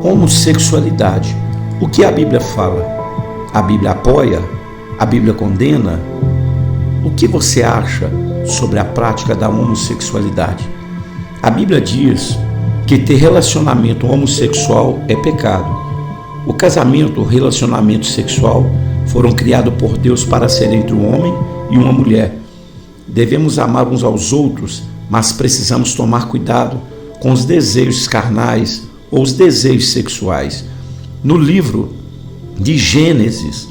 Homossexualidade. O que a Bíblia fala? A Bíblia apoia? A Bíblia condena? O que você acha sobre a prática da homossexualidade? A Bíblia diz que ter relacionamento homossexual é pecado. O casamento, o relacionamento sexual foram criados por Deus para ser entre um homem e uma mulher. Devemos amar uns aos outros, mas precisamos tomar cuidado com os desejos carnais ou os desejos sexuais. No livro de Gênesis,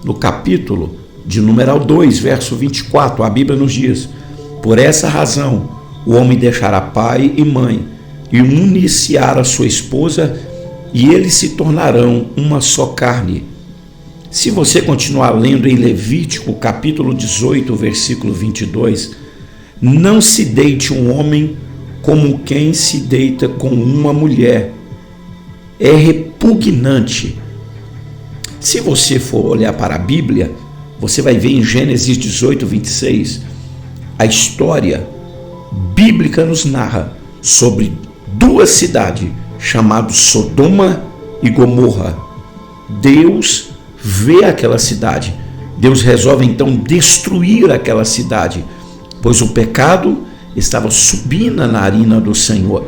no capítulo de numeral 2, verso 24, a Bíblia nos diz: por essa razão, o homem deixará pai e mãe e unir-se-á a sua esposa, e eles se tornarão uma só carne. Se você continuar lendo em Levítico, capítulo 18, versículo 22, não se deite um homem como quem se deita com uma mulher. É repugnante. Se você for olhar para a Bíblia, você vai ver em Gênesis 18, 26, a história bíblica nos narra sobre duas cidades chamadas Sodoma e Gomorra. Deus vê aquela cidade. Deus resolve então destruir aquela cidade, pois o pecado estava subindo na narina do Senhor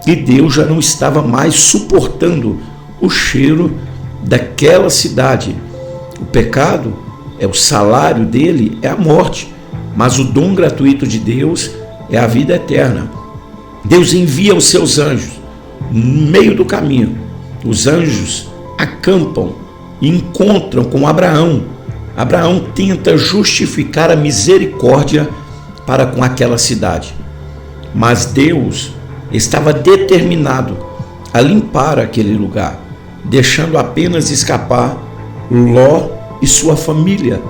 e Deus já não estava mais suportando o cheiro daquela cidade. O pecado o salário dele é a morte, mas o dom gratuito de Deus é a vida eterna. Deus envia os seus anjos no meio do caminho. Os anjos acampam e encontram com Abraão. Abraão tenta justificar a misericórdia para com aquela cidade, mas Deus estava determinado a limpar aquele lugar, deixando apenas escapar Ló e sua família.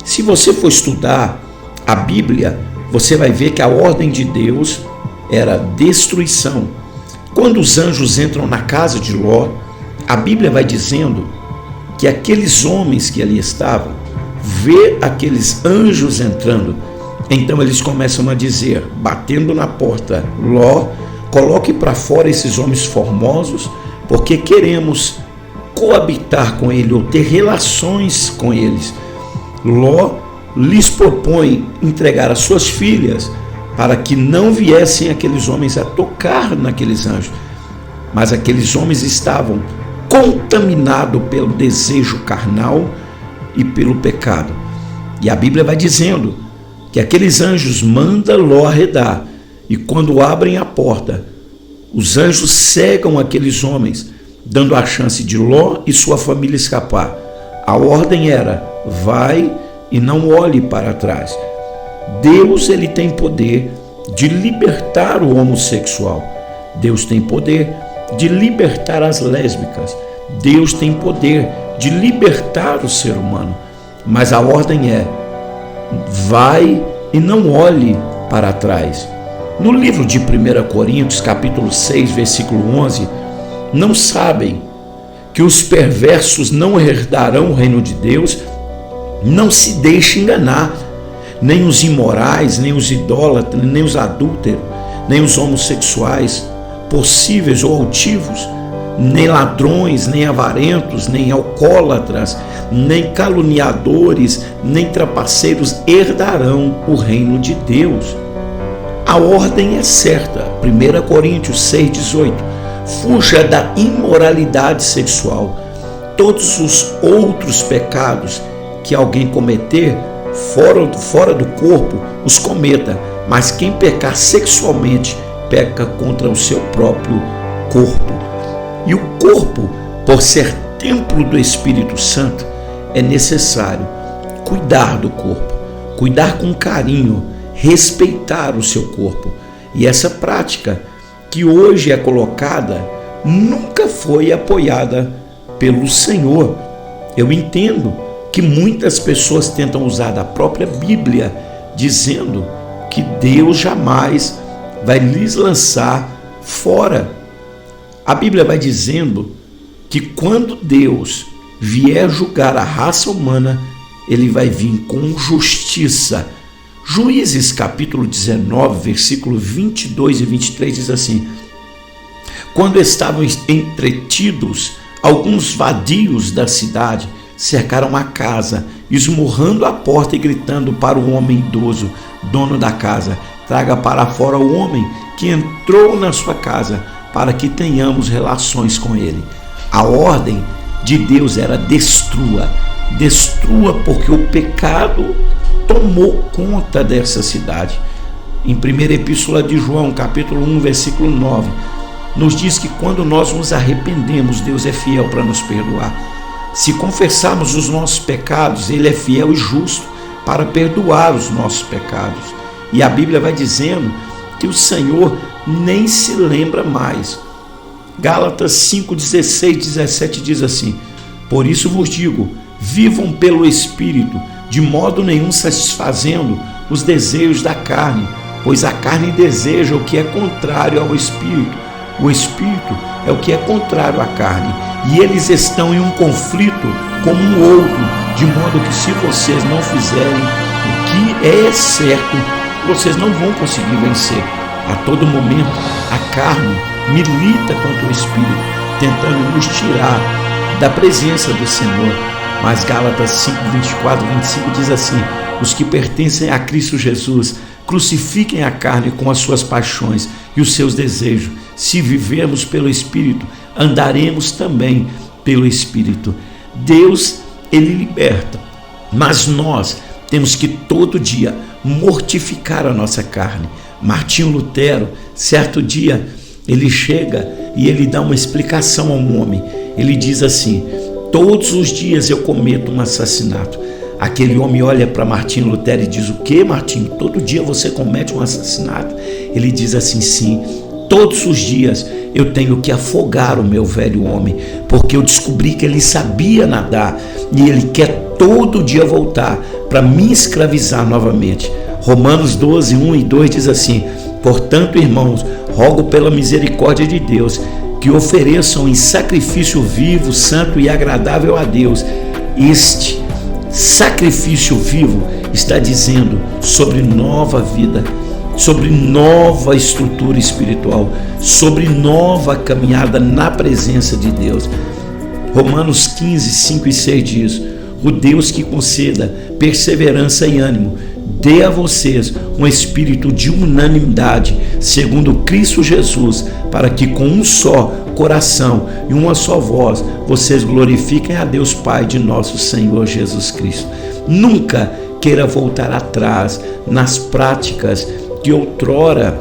Se você for estudar a Bíblia, você vai ver que a ordem de Deus era destruição. Quando os anjos entram na casa de Ló, a Bíblia vai dizendo que aqueles homens que ali estavam vê aqueles anjos entrando. Então eles começam a dizer, batendo na porta: Ló, coloque para fora esses homens formosos, porque queremos coabitar com ele ou ter relações com eles. Ló lhes propõe entregar as suas filhas para que não viessem aqueles homens a tocar naqueles anjos. Mas aqueles homens estavam contaminados pelo desejo carnal e pelo pecado. E a Bíblia vai dizendo que aqueles anjos mandam Ló arredar, e quando abrem a porta, os anjos cegam aqueles homens, dando a chance de Ló e sua família escapar. A ordem era: vai e não olhe para trás. Deus, ele tem poder de libertar o homossexual. Deus tem poder de libertar as lésbicas. Deus tem poder de libertar o ser humano. Mas a ordem é: vai e não olhe para trás. No livro de 1 Coríntios, capítulo 6, versículo 11, não sabem que os perversos não herdarão o reino de Deus? Não se deixe enganar. Nem os imorais, nem os idólatras, nem os adúlteros, nem os homossexuais, possíveis ou altivos, nem ladrões, nem avarentos, nem alcoólatras, nem caluniadores, nem trapaceiros herdarão o reino de Deus. A ordem é certa. 1 Coríntios 6,18. Fuja da imoralidade sexual. Todos os outros pecados que alguém cometer fora do corpo, os cometa, mas quem pecar sexualmente peca contra o seu próprio corpo. E o corpo, por ser templo do Espírito Santo, é necessário cuidar do corpo, cuidar com carinho, respeitar o seu corpo. E essa prática que hoje é colocada nunca foi apoiada pelo Senhor. Eu entendo que muitas pessoas tentam usar da própria Bíblia, dizendo que Deus jamais vai lhes lançar fora. A Bíblia vai dizendo que quando Deus vier julgar a raça humana, ele vai vir com justiça. Juízes capítulo 19, versículo 22 e 23 diz assim: Quando estavam entretidos, alguns vadios da cidade cercaram a casa, esmurrando a porta e gritando para o homem idoso, dono da casa: traga para fora o homem que entrou na sua casa, para que tenhamos relações com ele. A ordem de Deus era: destrua, porque o pecado tomou conta dessa cidade. Em 1ª Epístola de João, capítulo 1, versículo 9, nos diz que quando nós nos arrependemos, Deus é fiel para nos perdoar. Se confessarmos os nossos pecados, Ele é fiel e justo para perdoar os nossos pecados. E a Bíblia vai dizendo que o Senhor nem se lembra mais. Gálatas 5, 16, 17 diz assim: por isso vos digo, vivam pelo Espírito, de modo nenhum satisfazendo os desejos da carne, pois a carne deseja o que é contrário ao Espírito, o Espírito é o que é contrário à carne, e eles estão em um conflito como um outro, de modo que se vocês não fizerem o que é certo, vocês não vão conseguir vencer. A todo momento a carne milita contra o Espírito, tentando nos tirar da presença do Senhor. Mas Gálatas 5, 24, 25 diz assim: os que pertencem a Cristo Jesus crucifiquem a carne com as suas paixões e os seus desejos. Se vivermos pelo Espírito, andaremos também pelo Espírito. Deus, Ele liberta, mas nós temos que todo dia mortificar a nossa carne. Martinho Lutero, certo dia, ele chega e ele dá uma explicação ao homem. Ele diz assim: todos os dias eu cometo um assassinato. Aquele homem olha para Martinho Lutero e diz: o que, Martinho? Todo dia você comete um assassinato? Ele diz assim: sim, todos os dias eu tenho que afogar o meu velho homem, porque eu descobri que ele sabia nadar e ele quer todo dia voltar para me escravizar novamente. Romanos 12, 1 e 2 diz assim: portanto, irmãos, rogo pela misericórdia de Deus que ofereçam em sacrifício vivo, santo e agradável a Deus. Este sacrifício vivo está dizendo sobre nova vida, sobre nova estrutura espiritual, sobre nova caminhada na presença de Deus. Romanos 15, 5 e 6 diz: o Deus que conceda perseverança e ânimo dê a vocês um espírito de unanimidade, segundo Cristo Jesus, para que com um só coração e uma só voz vocês glorifiquem a Deus Pai de nosso Senhor Jesus Cristo. Nunca queira voltar atrás nas práticas que outrora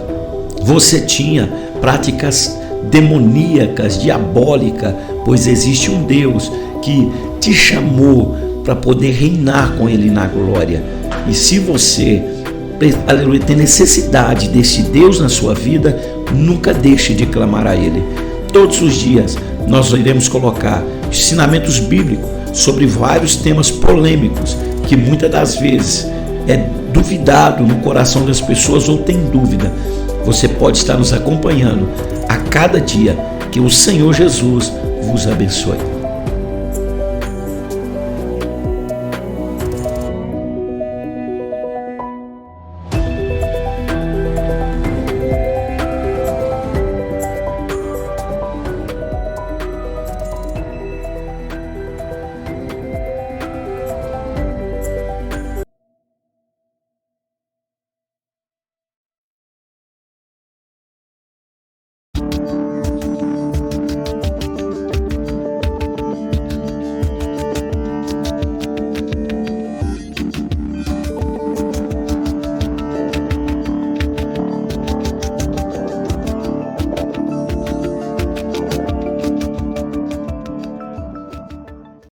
você tinha, práticas demoníacas, diabólicas, pois existe um Deus que te chamou para poder reinar com Ele na glória. E se você, aleluia, tem necessidade desse Deus na sua vida, nunca deixe de clamar a Ele. Todos os dias nós iremos colocar ensinamentos bíblicos sobre vários temas polêmicos que muitas das vezes é duvidado no coração das pessoas ou tem dúvida. Você pode estar nos acompanhando a cada dia. Que o Senhor Jesus vos abençoe.